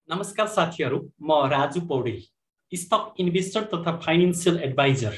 नमस्कार साथीहरू, म राजु पौडेल, स्टक इन्भेस्टर तथा फाइनान्शियल एडभाइजर।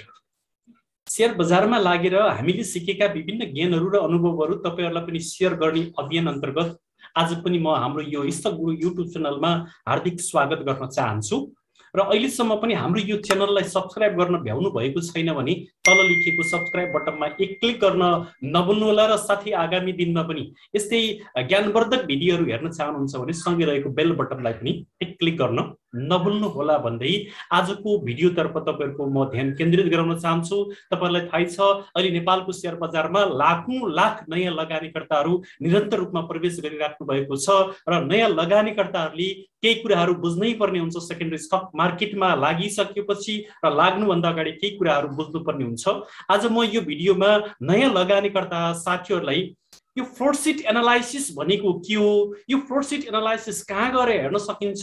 शेयर बजारमा लागेर हामीले सिकेका विभिन्न ज्ञानहरू र अनुभवहरू तपाईहरुलाई पनि शेयर गर्ने अभियान अन्तर्गत आज पनि म हाम्रो यो स्टक गुरु युट्युब च्यानलमा हार्दिक स्वागत गर्न चाहन्छु। र अहिलेसम्म पनि हाम्रो यो च्यानललाई सब्स्क्राइब गर्न भ्याउनु भएको छैन भने तल लेखिएको सब्स्क्राइब बटनमा एक क्लिक गर्न नभुल्नु होला र साथै आगामी दिनमा पनि यस्तै ज्ञानवर्धक भिडियोहरू हेर्न चाहनुहुन्छ भने सँगै रहेको बेल बटनलाई पनि एक क्लिक गर्न नभुल्नु होला भन्दै आजको भिडियोतर्फ तपाईहरुको म ध्यान केन्द्रित गराउन चाहन्छु। तपाईहरुलाई थाहै छ अहिले नेपालको शेयर बजारमा लाखौं लाख नयाँ लगानीकर्ताहरू निरन्तर रूपमा प्रवेश गरिराख्नु भएको छ र नयाँ लगानीकर्ताहरूले केही कुराहरू बुझ्नै पर्ने हुन्छ। सेकेन्डरी स्टक मार्केटमा लागिसकेपछि र लाग्नुभन्दा अगाडि केही कुराहरू बुझ्नुपर्ने हुन्छ। आज म यो भिडियोमा नयाँ लगानीकर्ता साथीहरूलाई यो फ्लोट सिट एनालाइसिस भनेको के हो, यो फ्लोट सिट एनालाइसिस कहाँ गएर हेर्न सकिन्छ,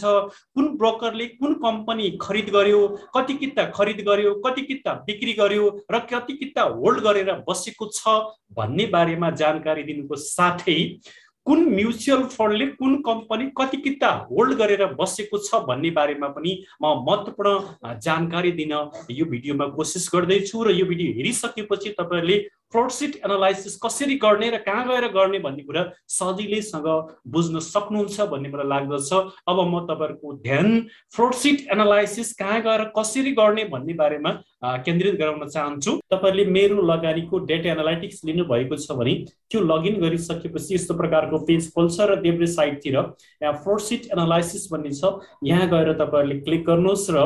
कुन ब्रोकरले कुन कम्पनी खरिद गर्यो, कति किता खरिद गर्यो, कति किता बिक्री गर्यो र कति किता होल्ड गरेर बसेको छ भन्ने बारेमा जानकारी दिनुको साथै कुन म्युचुअल फन्डले कुन कम्पनी कति किता होल्ड गरेर बसेको छ भन्ने बारेमा पनि म महत्त्वपूर्ण जानकारी दिन यो भिडियोमा कोसिस गर्दैछु। र यो भिडियो हेरिसकेपछि तपाईहरुले फ्लोट सिट एनालाइसिस कसरी गर्ने र कहाँ गएर गर्ने भन्ने कुरा सजिलैसँग बुझ्न सक्नुहुन्छ भन्ने मलाई लाग्दछ। अब म तपाईहरुको ध्यान फ्लोट सिट एनालाइसिस कहाँ गएर कसरी गर्ने भन्ने बारेमा केन्द्रित गराउन चाहन्छु। तपाईहरुले मेरो लगानीको डेटा एनालाइटिक्स लिनु भएको छ भने त्यो लगइन गरिसकेपछि यस्तो प्रकारको पेज खोल्छ र देब्रे साइडतिर यहाँ फ्लोट सिट एनालाइसिस भन्ने छ, यहाँ गएर तपाईहरुले क्लिक गर्नुहोस् र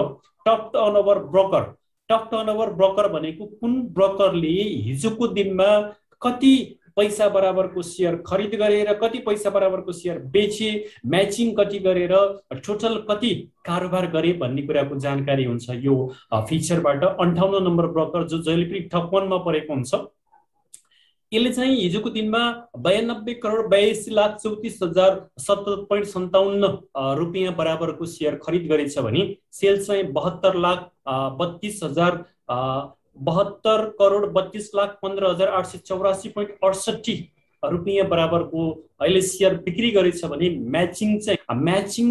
top turnover broker, top turnover broker भनेको कुन ब्रोकरले हिजोको दिनमा कति पैसा बराबरको शेयर खरिद गरेर कति पैसा बराबरको शेयर बेचे, म्याचिङ कति गरेर टोटल कति कारोबार गरे भन्ने कुराको जानकारी हुन्छ यो फिचरबाट। 58 नम्बर ब्रोकर जो जहिले पनि टप 1 मा परेको हुन्छ, यसले चाहिँ हिजोको दिनमा 92,82,34,070.57 रुपैयाँ बराबरको शेयर खरिद गरेछ भने सेल्स चाहिँ 72,32,15,884.68 रुपैयाँ बराबरको अहिले शेयर बिक्री गरेछ भने म्याचिङ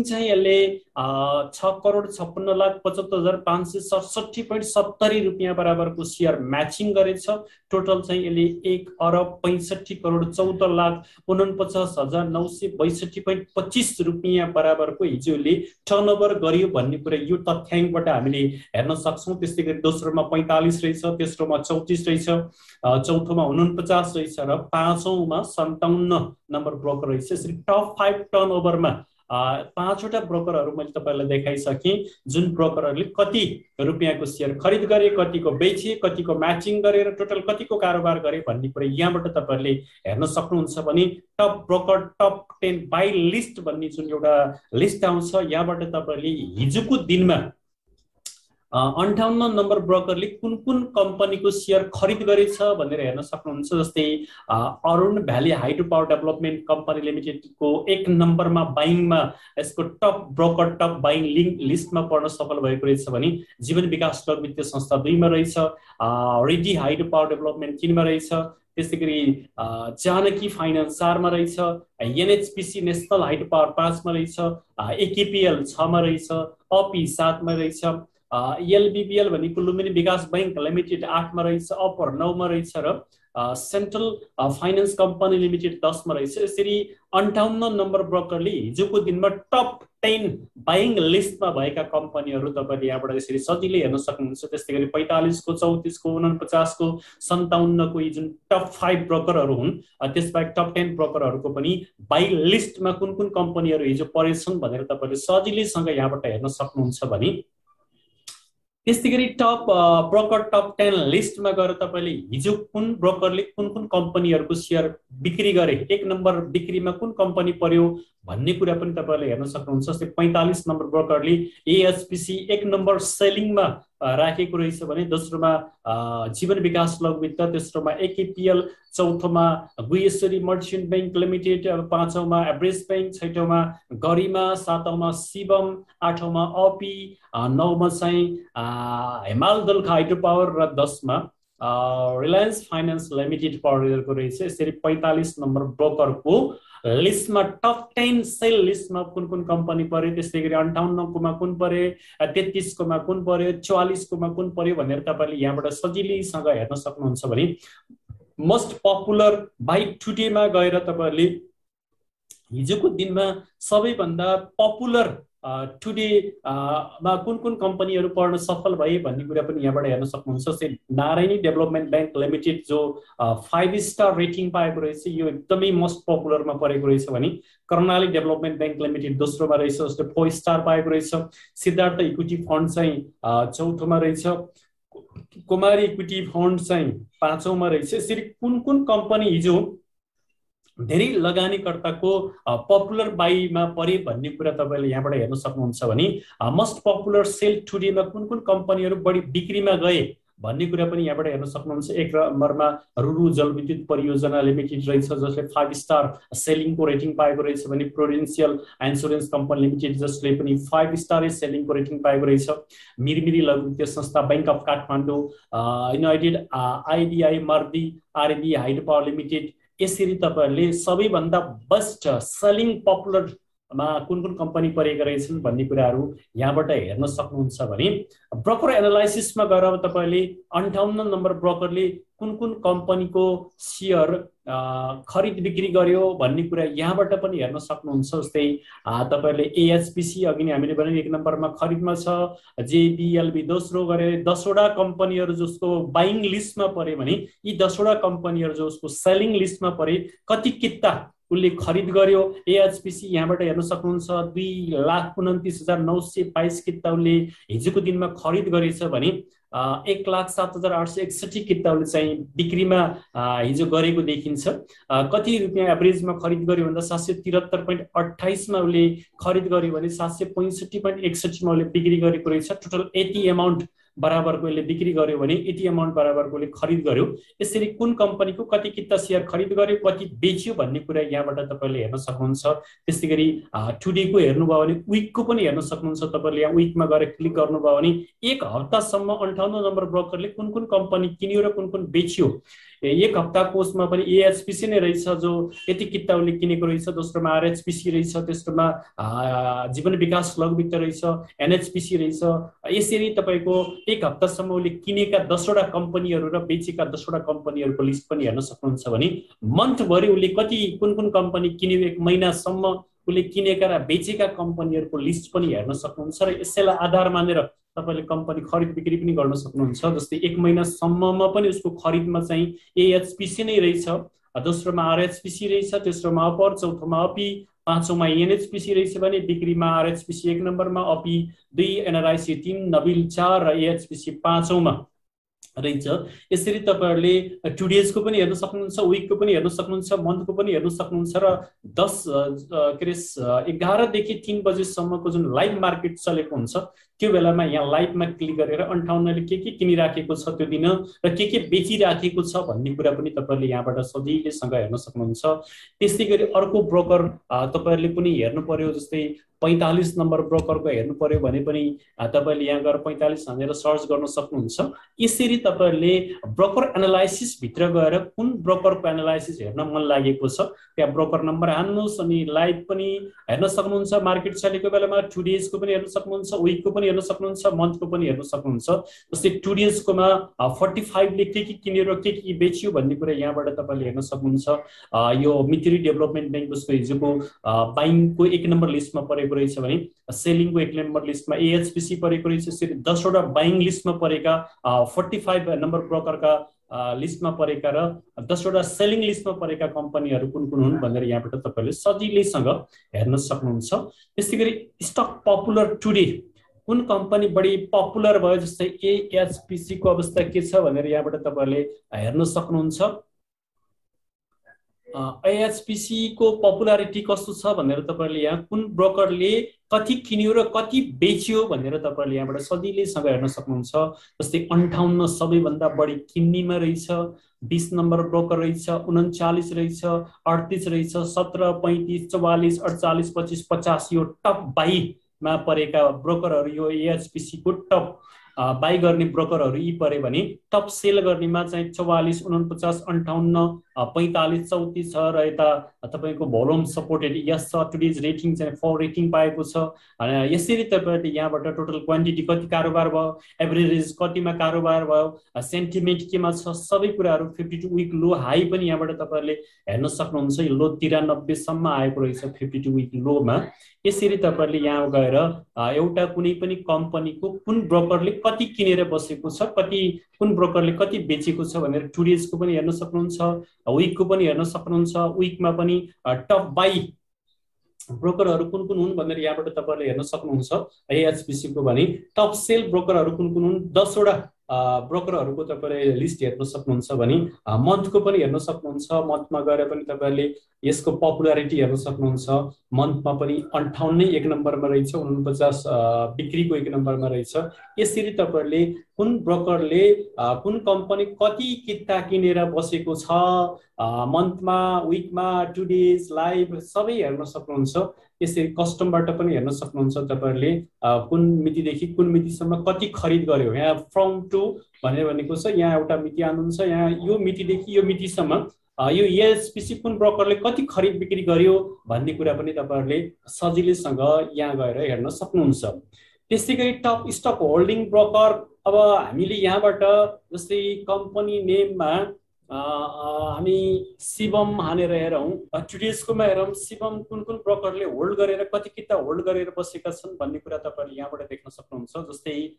चाहिँ यसले 6,56,75,567.70 रुपैयाँ बराबरको शेयर म्याचिङ गरेछ। टोटल चाहिँ यसले 1,65,64,14,49,962.25 रुपैयाँ बराबरको हिजोले टर्नओभर गर्यो भन्ने कुरा यो तथ्याङ्कबाट हामीले हेर्न सक्छौँ। त्यस्तै गरी दोस्रोमा 45 रहेछ, तेस्रोमा 34 रहेछ, चौथोमा 49 रहेछ र पाँचौंमा 57 नम्बर ब्रोकर रहेछ। यसरी टप 5 टर्नओभरमा 5 वटा ब्रोकरहरू मैले तपाईहरुलाई देखाइसकेँ, जुन ब्रोकरहरूले कति रुपैयाँको शेयर खरिद गरे, कतिको बेचे, कतिको म्याचिङ गरेर टोटल कतिको कारोबार गरे भन्ने कुरा यहाँबाट तपाईहरुले हेर्न सक्नुहुन्छ भने top broker top 10 by list भन्ने जुन एउटा लिस्ट आउँछ, यहाँबाट तपाईहरुले हिजोको दिनमा 58 नम्बर ब्रोकरले कुन कुन कम्पनीको शेयर खरिद गरेछ भनेर हेर्न सक्नुहुन्छ। जस्तै Arun valley hydro power development company लिमिटेडको 1 नम्बरमा बाइङमा यसको टप ब्रोकर टप बाइङ लिस्टमा पर्न सफल भएको रहेछ भने जीवन विकास लघु वित्तीय संस्था 2 मा रहेछ, रेडी हाइड्रो पावर डेभलपमेन्ट 3 मा रहेछ, त्यस्तै गरी जानकी फाइनान्स 4 मा रहेछ, एनएचपीसी नेशनल हाइड्रो पावर 5 मा रहेछ, एकेपीएल 6 मा रहेछ, अपी 7 मा रहेछ, एलबीबीएल भनेको लुम्बिनी विकास बैंक लिमिटेड 8 मा रहेछ, अपर 9 मा रहेछ र सेन्ट्रल फाइनान्स कम्पनी लिमिटेड 10 मा रहेछ। यसरी 58 नम्बर ब्रोकरले हिजोको दिनमा टप 10 बाइङ लिस्टमा भएका कम्पनीहरू तपाईले यहाँबाट यसरी सजिलै हेर्न सक्नुहुन्छ। त्यस्तै गरी 45 को 34 को 49 को 57 को जुन टप 5 ब्रोकरहरू हुन्, त्यसबाहेक टप 10 ब्रोकरहरूको पनि बाइ लिस्टमा कुन कुन कम्पनीहरू हिजो परेछन् भनेर तपाईले सजिलैसँग यहाँबाट हेर्न सक्नुहुन्छ भने त्यस्तै गरी टप ब्रोकर टप 10 लिस्टमा गएर तपाईले हिजो कुन ब्रोकरले कुन कुन कम्पनीहरूको शेयर बिक्री गरे, 1 नम्बर बिक्रीमा कुन कम्पनी पर्यो भन्ने कुरा पनि तपाईले हेर्न सक्नुहुन्छ। जस्तै 45 नम्बर ब्रोकरले एएचपीसी 1 नम्बर सेलिङमा राखेको रहेछ भने दोस्रोमा जीवन विकास लघु वित्त, तेस्रोमा एकेपीएल, चौथोमा गुहेश्वरी मर्चेन्ट बैंक लिमिटेड, पाँचौंमा एभरेज बैंक, छैटौंमा गरिमा, सातौंमा शिवम, आठौंमा अपी, नौमा चाहिँ हिमाल दलका हाइड्रो पावर र 10 मा रिलायन्स फाइनेन्स लिमिटेड परेको रहेछ। यसरी 45 नम्बर ब्रोकरको लिस्टमा टप 10 सेल लिस्टमा कुन कुन कम्पनी पर्यो, त्यस्तै गरी 58 कोमा कुन पर्यो, 33 कोमा कुन पर्यो, 44 कोमा कुन पर्यो भनेर तपाईले यहाँबाट सजिलैसँग हेर्न सक्नुहुन्छ। भने मोस्ट पपुलर बाइ टुडेमा गएर तपाईले हिजोको दिनमा सबैभन्दा पपुलर टुडे मा कुन कुन कम्पनीहरू पढ्न सफल भए भन्ने कुरा पनि यहाँबाट हेर्न सक्नुहुन्छ। नारायणी डेभलपमेन्ट बैंक लिमिटेड जो 5 स्टार रेटिङ पाएको रहेछ, यो एकदमै मोस्ट पपुलरमा परेको रहेछ। भने कर्णाली डेभलपमेन्ट बैंक लिमिटेड दोस्रोमा रहेछ, जस्तै 4 स्टार पाएको रहेछ। सिद्धार्थ इक्विटी फन्ड चाहिँ चौथोमा रहेछ, कुमारी इक्विटी फन्ड चाहिँ 5औंमा रहेछ। यसरी कुन कुन कम्पनी हिजो धेरै लगानीकर्ताको पपुलर बाईमा परे भन्ने कुरा तपाईले यहाँबाट हेर्न सक्नुहुन्छ। भने मोस्ट पपुलर सेल टुडेमा कुन कुन कम्पनीहरू बढी बिक्रीमा गए भन्ने कुरा पनि यहाँबाट हेर्न सक्नुहुन्छ। एक नम्बरमा रुरु जलविद्युत परियोजना लिमिटेड रहेछ, जसले 5 स्टार सेलिङको रेटिङ पाएको रहेछ। भने प्रुडेन्शियल इन्स्योरेन्स कम्पनी लिमिटेड जसले पनि 5 स्टार सेलिङको रेटिङ पाएको रहेछ। मिरमिरी लघु वित्तीय संस्था बैंक अफ काठमाडौँ, युनाइटेड आइडिआई मर्दी, आरबी हाइड्रो पावर लिमिटेड। यसरी तपाईहरुले सबैभन्दा बेस्ट सेलिङ पपुलरमा कुन कुन कम्पनी परेका रहेछन् भन्ने कुराहरू यहाँबाट हेर्न सक्नुहुन्छ। भने ब्रोकर एनालाइसिसमा गएर तपाईले 58 नम्बर ब्रोकरले कुन कुन कम्पनीको शेयर खरिद बिक्री गर्यो भन्ने कुरा यहाँबाट पनि हेर्न सक्नुहुन्छ। जस्तै तपाईहरुले एएचपीसी अघि नै हामीले भने 1 नम्बरमा खरिदमा छ, जेबीएलबी दोस्रो गरे, 10 वटा कम्पनीहरू जसको बाइङ लिस्टमा परे भने यी 10 वटा कम्पनीहरू जसको सेलिङ लिस्टमा परे कति किता उले खरिद गर्यो। एएचपीसी यहाँबाट हेर्न सक्नुहुन्छ 2,29,922 किता उले हिजोको दिनमा खरिद गरेछ। भने 1,07,861 किताले चाहिँ बिक्रीमा हिजो गरेको देखिन्छ। कति रुपैयाँ एभरेजमा खरिद गर्यो भन्दा 773.28 मा उले खरिद गर्यो भने 765.61 मा उले बिक्री गरेको रहेछ। टोटल 80 अमाउन्ट बराबरको ले बिक्री गर्यो भने 80 अमाउन्ट बराबरकोले खरिद गर्यो। यसरी कुन कम्पनीको कति किता शेयर खरिद गर्यो, कति बेच्यो भन्ने कुरा यहाँबाट तपाईले हेर्न सक्नुहुन्छ। त्यसैगरी टुडेको हेर्नुभयो भने वीकको पनि हेर्न सक्नुहुन्छ। तपाईले यहाँ वीकमा गएर क्लिक गर्नुभयो भने एक हप्तासम्म 58 नम्बर ब्रोकरले कुन कुन कम्पनी किन्यो र कुन कुन बेच्यो। एक हप्ता कोषमा पनि एएचपीसी नै रहेछ जो यति किता उले किनेको रहेछ। दोस्रोमा आरएचपीसी रहेछ, तेस्रोमा जीवन विकास लघु वित्त रहेछ, एनएचपीसी रहेछ। यसरी तपाईको एक हप्तासम्म उले किनेका 10 वटा कम्पनीहरू र बेचेका 10 वटा कम्पनीहरूको लिस्ट पनि हेर्न सक्नुहुन्छ। भने मन्थभरि उले कति कुन कुन कम्पनी किन्यो, एक महिनासम्म उले किनेका र बेचेका कम्पनीहरूको लिस्ट पनि हेर्न सक्नुहुन्छ। र यसैलाई आधार मानेर तपाईले कम्पनी खरिद बिक्री पनि गर्न सक्नुहुन्छ। जस्तै एक महिनासम्ममा पनि उसको खरिदमा चाहिँ एएचपीसी नै रहेछ, दोस्रोमा आरएचपीसी रहेछ, तेस्रोमा अपर, चौथोमा अपी, पाँचौंमा एनएचपीसी रहेछ। भने बिक्रीमा आरएचपीसी 1 नम्बरमा, अपी 2, एनआरआईसी 3, नबिल 4 र एएचपीसी 5औंमा रहेछ। यसरी तपाईहरुले टुडेजको पनि हेर्न सक्नुहुन्छ, वीकको पनि हेर्न सक्नुहुन्छ, मन्थको पनि हेर्न सक्नुहुन्छ। र 11 देखि 3 बजेसम्मको जुन लाइभ मार्केट चलेको हुन्छ त्यो बेलामा यहाँ लाइभमा क्लिक गरेर 58 ले के किनिराखेको छ त्यो दिन र के बेचिराखेको छ भन्ने कुरा पनि तपाईहरुले यहाँबाट सजिलैसँग हेर्न सक्नुहुन्छ। त्यसैगरी अर्को ब्रोकर तपाईहरुले पनि हेर्नु पर्यो। जस्तै 45 नम्बर ब्रोकरको हेर्नु पर्यो भने पनि तपाईले यहाँ गएर 45 भनेर सर्च गर्न सक्नुहुन्छ। यसरी तपाईहरुले ब्रोकर एनालाइसिस भित्र गएर कुन ब्रोकरको एनालाइसिस हेर्न मन लागेको छ त्यहाँ ब्रोकर नम्बर हान्नुस् अनि लाइभ पनि हेर्न सक्नुहुन्छ। मार्केट चलेको बेलामा टुडेजको पनि हेर्न सक्नुहुन्छ, वीकको पनि हेर्न सक्नुहुन्छ, मन्थको पनि हेर्न सक्नुहुन्छ। जस्तै टुडेजकोमा 45 ले के किन्यो र के बेच्यो भन्ने कुरा यहाँबाट तपाईले हेर्न सक्नुहुन्छ। यो मित्री डेभलपमेन्ट बैंक उसको हिजोको बाइङको 1 नम्बर लिस्टमा परेको रहेछ। भने सेलिङको 1 नम्बर लिस्टमा एएचपीसी परेको रहेछ। यसरी 10 वटा बाइङ लिस्टमा परेका 45 नम्बर ब्रोकरका लिस्टमा परेका र 10 वटा सेलिङ लिस्टमा परेका कम्पनीहरू कुन कुन हुन् भनेर यहाँबाट तपाईले सजिलैसँग हेर्न सक्नुहुन्छ। त्यसैगरी स्टक पपुलर टुडे कुन कम्पनी बढी पपुलर भयो, जस्तै एएचपीसी को अवस्था के छ भनेर यहाँबाट तपाईले हेर्न सक्नुहुन्छ। एएचपीसी को पपुलारिटी कस्तो छ भनेर तपाईले यहाँ कुन ब्रोकरले कति किन्यो र कति बेच्यो भनेर तपाईले यहाँबाट सजिलैसँग हेर्न सक्नुहुन्छ। जस्तै 58 सबैभन्दा बढी किन्नेमा रहेछ, 20 नम्बर ब्रोकर रहेछ, 39 रहेछ, 38 रहेछ, 17, 35, 44, 48, 25, 50 यो टप 22 मा परेका ब्रोकरहरू यो एएचपीसी को टप बाई गर्ने ब्रोकरहरू यी परे भने टप सेल गर्नेमा चाहिँ 44, 49, 58, 45, 34 छ र यता तपाईँको भोल्युम सपोर्टेड यस छ। टुडेज रेटिङ चाहिँ 4 रेटिङ पाएको छ। यसरी तपाईँहरूले यहाँबाट टोटल क्वान्टिटी कति कारोबार भयो, एभरेज कतिमा कारोबार भयो, सेन्टिमेन्ट केमा छ, सबै कुराहरू 52 विक लो हाई पनि यहाँबाट तपाईँहरूले हेर्न सक्नुहुन्छ। यो लो 93 सम्म आएको रहेछ 52 विक लोमा। यसरी तपाईँहरूले यहाँ गएर एउटा कुनै पनि कम्पनीको कुन ब्रोकरले कति किनेर बसेको छ, कुन ब्रोकरले कति बेचेको छ भनेर टुडेजको पनि हेर्न सक्नुहुन्छ, विकको पनि हेर्न सक्नुहुन्छ। विकमा पनि टप बाई ब्रोकरहरू कुन कुन हुन् भनेर यहाँबाट तपाईँहरूले हेर्न सक्नुहुन्छ। एएचपीसी को भने टप सेल ब्रोकरहरू कुन कुन हुन्, 10 वटा ब्रोकरहरूको तपाईँले लिस्ट हेर्न सक्नुहुन्छ भने मन्थको पनि हेर्न सक्नुहुन्छ। मन्थमा गएर पनि तपाईँहरूले यसको पपुलारिटी हेर्न सक्नुहुन्छ। मन्थमा पनि 58 एक नम्बरमा रहेछ, 49 बिक्रीको एक नम्बरमा रहेछ। यसरी तपाईँहरूले कुन ब्रोकरले कुन कम्पनी कति किता किनेर बसेको छ मन्थमा, विकमा, टुडेज, लाइभ सबै हेर्न सक्नुहुन्छ। यसरी कस्टमबाट पनि हेर्न सक्नुहुन्छ तपाईँहरूले कुन मितिदेखि कुन मितिसम्म कति खरिद गर्यो। यहाँ फ्रम टु भनेर भनेको छ, यहाँ एउटा मिति आउनुहुन्छ। यहाँ यो मितिदेखि यो मितिसम्म यो एएचपीसी कुन ब्रोकरले कति खरिद बिक्री गर्यो भन्ने कुरा पनि तपाईँहरूले सजिलैसँग यहाँ गएर हेर्न सक्नुहुन्छ। त्यसै गरी टप स्टक होल्डिङ ब्रोकर, अब हामीले यहाँबाट जस्तै कम्पनी नेममा हामी शिवम हानेर हेरौँ, टुडेजकोमा हेरौँ शिवम कुन कुन ब्रोकरले होल्ड गरेर कति किता होल्ड गरेर बसेका छन् भन्ने कुरा तपाईँहरूले यहाँबाट देख्न सक्नुहुन्छ। जस्तै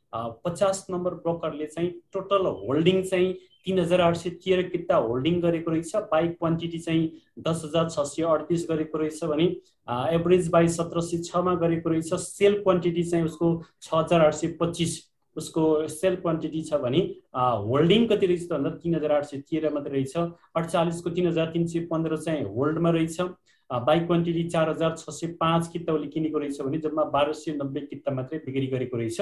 50 नम्बर ब्रोकरले चाहिँ टोटल होल्डिङ चाहिँ 3813 किता होल्डिङ गरेको रहेछ। बाई क्वान्टिटी चाहिँ 10638 गरेको रहेछ भने एभरेज बाई 1706 मा गरेको रहेछ। सेल क्वान्टिटी चाहिँ उसको 6825 उसको सेल क्वान्टिटी छ भने होल्डिङ कति रहेछ भन्दा 3813 मात्रै रहेछ। 48 को 3315 चाहिँ होल्डमा रहेछ। बाई क्वान्टिटी 4605 किता उसले किनेको रहेछ भने जम्मा 1290 किता मात्रै बिक्री गरेको रहेछ।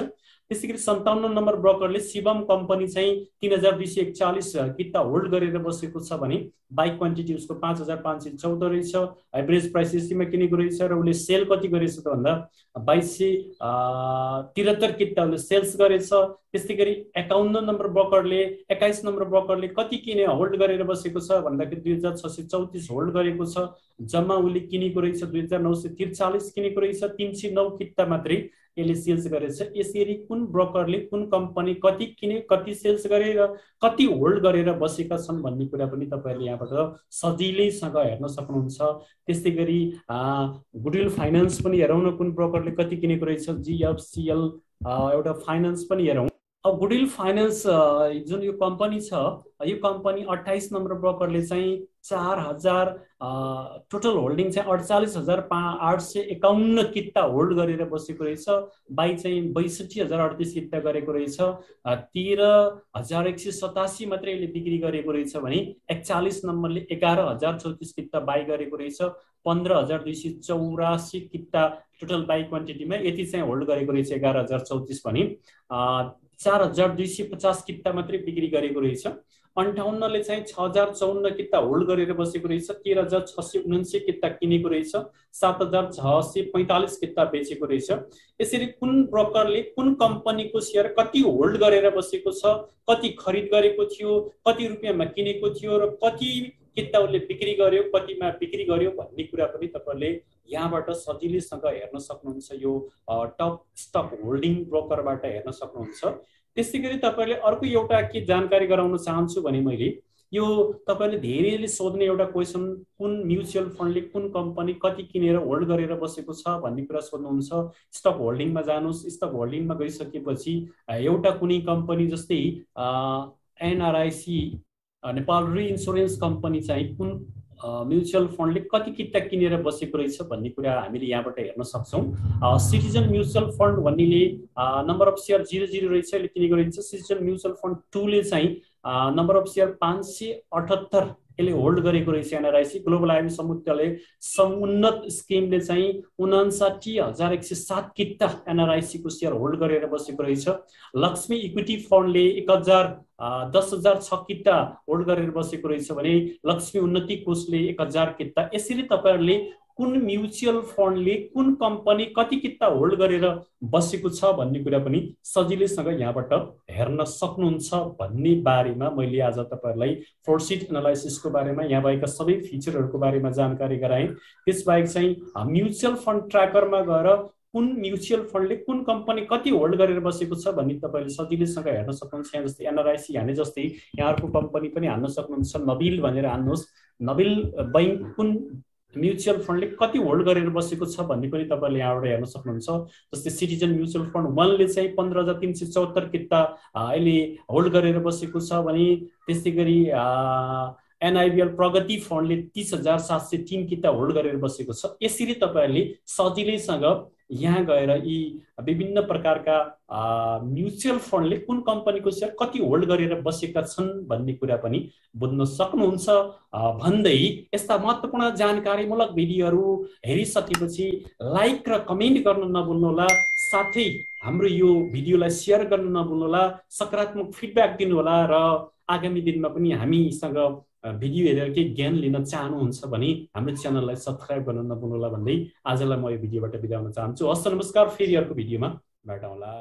त्यसै गरी 57 नम्बर ब्रोकरले शिवम कम्पनी चाहिँ 3241 किता होल्ड गरेर बसेको छ भने बाई क्वान्टिटी उसको 5514 रहेछ। एभरेज प्राइस एसीमा किनेको रहेछ र उसले सेल कति गरेछ त भन्दा 2273 किता उसले सेल्स गरेछ। त्यसै गरी 51 नम्बर ब्रोकरले 21 नम्बर ब्रोकरले कति किने होल्ड गरेर बसेको छ भन्दाखेरि 2634 होल्ड गरेको छ। जम्मा उसले किनेको रहेछ 2943 किनेको रहेछ। 309 किता मात्रै यसले सेल्स गरेछ। यसरी कुन ब्रोकरले कुन कम्पनी कति किने, कति सेल्स गरे र कति होल्ड गरेर बसेका छन् भन्ने कुरा पनि तपाईँहरूले यहाँबाट सजिलैसँग हेर्न सक्नुहुन्छ। त्यसै गरी गुडविल फाइनान्स पनि हेरौँ न, कुन ब्रोकरले कति किनेको रहेछ। जीएफसीएल एउटा फाइनान्स पनि हेरौँ। अब गुडविल फाइनान्स जुन यो कम्पनी छ, यो कम्पनी 28 नम्बर ब्रोकरले चाहिँ 4000 टोटल होल्डिङ चाहिँ 48851 किता होल्ड गरेर बसेको रहेछ। बाई चाहिँ 62038 किता गरेको रहेछ। 13187 मात्रै यसले बिक्री गरेको रहेछ भने 41 नम्बरले 11034 किता बाई गरेको रहेछ। 15284 किता टोटल बाई क्वान्टिटीमा यति चाहिँ होल्ड गरेको रहेछ। 11034 भने 4250 किता मात्रै बिक्री गरेको रहेछ। 58 ले चाहिँ 6054 किता होल्ड गरेर बसेको रहेछ। 13679 किता किनेको रहेछ। 7645 किता बेचेको रहेछ। यसरी कुन ब्रोकरले कुन कम्पनीको शेयर कति होल्ड गरेर बसेको छ, कति खरिद गरेको थियो, कति रुपियाँमा किनेको थियो र कति किता उसले बिक्री गर्यो, कतिमा बिक्री गर्यो भन्ने कुरा पनि तपाईँहरूले यहाँबाट सजिलैसँग हेर्न सक्नुहुन्छ। यो टप स्टक होल्डिङ ब्रोकरबाट हेर्न सक्नुहुन्छ। त्यसै गरी तपाईँहरूले अर्को एउटा के जानकारी गराउन चाहन्छु भने मैले यो तपाईँहरूले धेरैले सोध्ने एउटा क्वेसन, कुन म्युचुअल फन्डले कुन कम्पनी कति किनेर होल्ड गरेर बसेको छ भन्ने कुरा सोध्नुहुन्छ। स्टक होल्डिङमा जानुहोस्। स्टक होल्डिङमा गइसकेपछि एउटा कुनै कम्पनी जस्तै एनआरआइसी नेपाल रिइन्स्योरेन्स कम्पनी चाहिँ कुन म्युचुअल फन्डले कति किता किनेर बसेको रहेछ भन्ने कुरा हामीले यहाँबाट हेर्न सक्छौँ। सिटिजन म्युचुअल फन्ड भन्नेले नम्बर अफ सेयर 00 रहेछ, यसले किनेको रहेछ। सिटिजन म्युचुअल फन्ड 2 ले चाहिँ नम्बर अफ सेयर 578 यसले होल्ड गरेको रहेछ। एनआरआइसी ग्लोबल आइएम समुदायले समुन्नत स्किमले चाहिँ 59107 किता एनआरआइसी को शेयर होल्ड गरेर बसेको रहेछ। लक्ष्मी इक्विटी फन्डले 10,006 किता होल्ड गरेर बसेको रहेछ भने लक्ष्मी उन्नति कोषले 1000 किता। यसरी तपाईहरुले कुन म्युचुअल फन्डले कुन कम्पनी कति किता होल्ड गरेर बसेको छ भन्ने कुरा पनि सजिलैसँग यहाँबाट हेर्न सक्नुहुन्छ भन्ने बारेमा मैले आज तपाईहरुलाई फ्लोरशीट एनालाइसिसको बारेमा यहाँ भएका सबै फिचरहरुको बारेमा जानकारी गराएँ। त्यसबाहेक चाहिँ म्युचुअल फन्ड ट्र्याकरमा गएर कुन म्युचुअल फन्डले कुन कम्पनी कति होल्ड गरेर बसेको छ भन्ने तपाईले सजिलैसँग हेर्न सक्नुहुन्छ। यहाँ जस्तै एनआरआईसी हाने जस्तै यहाँहरुको कम्पनी पनि हान्न सक्नुहुन्छ। नबिल भनेर हान्नुहोस्, नबिल बैंक कुन म्युचुअल फन्डले कति होल्ड गरेर बसेको छ भन्ने पनि तपाईले यहाँबाट हेर्न सक्नुहुन्छ। जस्तै सिटिजन म्युचुअल फन्ड 1 ले चाहिँ 15,374 किता अहिले होल्ड गरेर बसेको छ भने त्यसैगरी एनआईबीएल प्रगति फन्डले 30,703 किता होल्ड गरेर बसेको छ। यसरी तपाईहरुले सजिलैसँग यहाँ गएर यी विभिन्न प्रकारका म्युचुअल फन्डले कुन कम्पनीको शेयर कति होल्ड गरेर बसेका छन् भन्ने कुरा पनि बुझ्न सक्नुहुन्छ भन्दै यस्ता महत्त्वपूर्ण जानकारीमूलक भिडियोहरू हेरिसकेपछि लाइक र कमेन्ट गर्न नभुल्नुहोला। साथै हाम्रो यो भिडियोलाई शेयर गर्न नभुल्नुहोला, सकारात्मक फिडब्याक दिनुहोला र आगामी दिनमा पनि हामीसँग भिडियो हेरेर केही ज्ञान लिन चाहनुहुन्छ भने हाम्रो च्यानललाई सब्स्क्राइब गर्न नभुल्नुहोला भन्दै आजलाई म यो भिडियोबाट बिदा हुन चाहन्छु। हस्त नमस्कार, फेरि अर्को भिडियोमा भेटौँला।